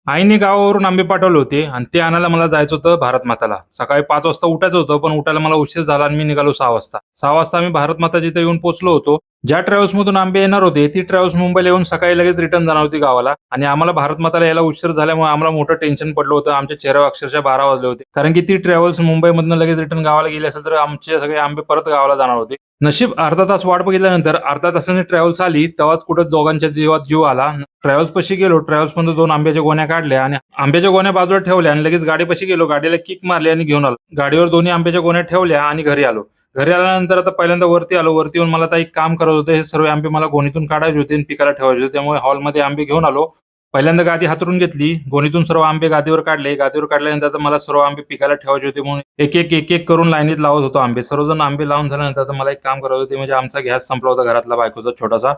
आईने गावावरून आंबे पाठवले होते आणि ते आणायला मला जायचं होतं भारत माताला. सकाळी 5 वाजता उठायचं होतं, पण उठायला मला उशीर झाला आणि मी निघालो 6 वाजता. 6 वाजता आम्ही भारत माता जिथे येऊन पोहोचलो होतो. ज्या ट्रॅव्हल्समधून आंबे येणार होते, ती ट्रॅव्हल्स मुंबईला येऊन सकाळी लगेच रिटर्न जाणार होती गावाला आणि आम्हाला भारत माताला यायला उशीर झाल्यामुळे आम्हाला मोठं टेन्शन पडलं होतं. आमच्या चेहऱ्यावर अक्षरशः 12 वाजले होते. कारण की ती ट्रॅव्हल्स मुंबईमधनं लगेच रिटर्न गावाला गेली असेल तर आमचे सगळे आंबे परत गावाला जाणार होते. नशीब अर्धा तास वाट बघितल्यानंतर अर्ध्या तासाने ट्रॅव्हल्स आली, तेव्हाच कुठं दोघांच्या जीवात जीव आला. ट्रॅव्हल्स पाशी गेलो, ट्रॅव्हल्स मधून 2 आंब्याच्या गोण्या काढल्या आणि आंब्याच्या गोण्या बाजूला ठेवल्या आणि लगेच गाडीपाशी गेलो. गाडीला किक मारली आणि घेऊन आलो. गाडीवर दोन्ही आंब्याच्या गोण्या ठेवल्या आणि घरी आलो. घरी आल्यानंतर आता पहिल्यांदा वरती आलो. वरती येऊन मला आता एक काम करत होतं. हे सर्व आंबे मला गोणीतून काढायचे होते आणि पिकाला ठेवायचे होते. त्यामुळे हॉलमध्ये आंबे घेऊन आलो. पहिल्यांदा गादी हातरून घेतली. गोणीतून सर्व आंबे गादीवर काढले. गादीवर काढल्यानंतर आता मला सर्व आंबे पिकाला ठेवायचे होते म्हणून एक-एक करून लाईनीत लावत होतो आंबे. सर्वजण आंबे लावून झाल्यानंतर आता मला एक काम करायचं होतं. म्हणजे आमचा गॅस संपला होता घरातला बायकोचा छोटासा.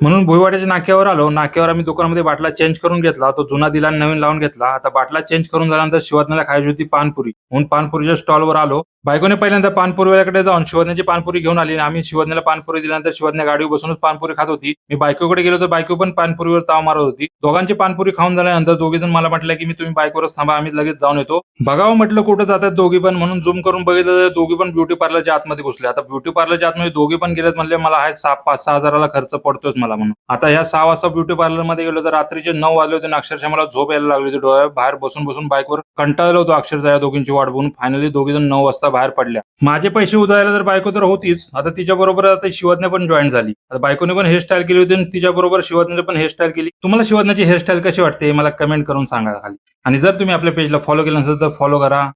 म्हणून भुईवाड्याच्या नाक्यावर आलो. नाक्यावर आम्ही दुकानामध्ये बाटला चेंज करून घेतला. तो जुना दिला आणि नवीन लावून घेतला. आता बाटला चेंज करून झाल्यानंतर शिवज्ञाला खायची होती पानपुरी. म्हणून पानपुरीच्या स्टॉलवर आलो. बायकोने पहिल्यांदा पानपुरीवाल्याकडे जाऊन शिवज्ञाची पानपुरी घेऊन आली आणि आम्ही शिवज्ञाला पानपुरी दिल्यानंतर शिवज्ञा गाडीवर बसूनच पानपुरी खात होती. मी बायकोकडे गेलो तर बायको पण पानपुरीवर ताव मारत होती. दोघांची पानपुरी खाऊन झाल्यानंतर दोघेजण मला म्हटलं की मी तुम्ही बाईकवरच थांबा, आम्ही लगेच जाऊन येतो. बघावं म्हटलं कुठं जातात दोघी पण, म्हणून झूम करून बघितलं तर दोघी पण ब्युटी पार्लरच्या आतमध्ये घुसले. आता ब्युटी पार्लरच्या आतमध्ये दोघी पण गेलेत म्हणले मला आहे 5-6 हजाराला खर्च पडतोच मला म्हणून. आता ह्या 6 वाजता ब्युटी पार्लरमध्ये गेलो तर रात्रीचे 9 वाजले होते आणि अक्षरशः मला झोप यायला लागली होती. डोळ्या बाहेर बसून बसून बाईकवर कंटाळलो होतो अक्षरशः या दोघींची वाट बघून. फायनली दोघीजण 9 वाजता बाहेर पडल्या. माझे पैसे उधळायला तर बायको तर होतीच. आता तिच्या बरोबर आता शिवज्ञा पण जॉईन झाली. आता बायकोने पण हेअरस्टाईल केली होती आणि तिच्या बरोबर शिवज्ञाने पण हेअरस्टाईल केली. तुम्हाला शिवज्ञाची हेअरस्टाईल कशी वाटते मला कमेंट करून सांगा खाली. आणि जर तुम्ही आपल्या पेजला फॉलो केलं नसेल तर फॉलो करा.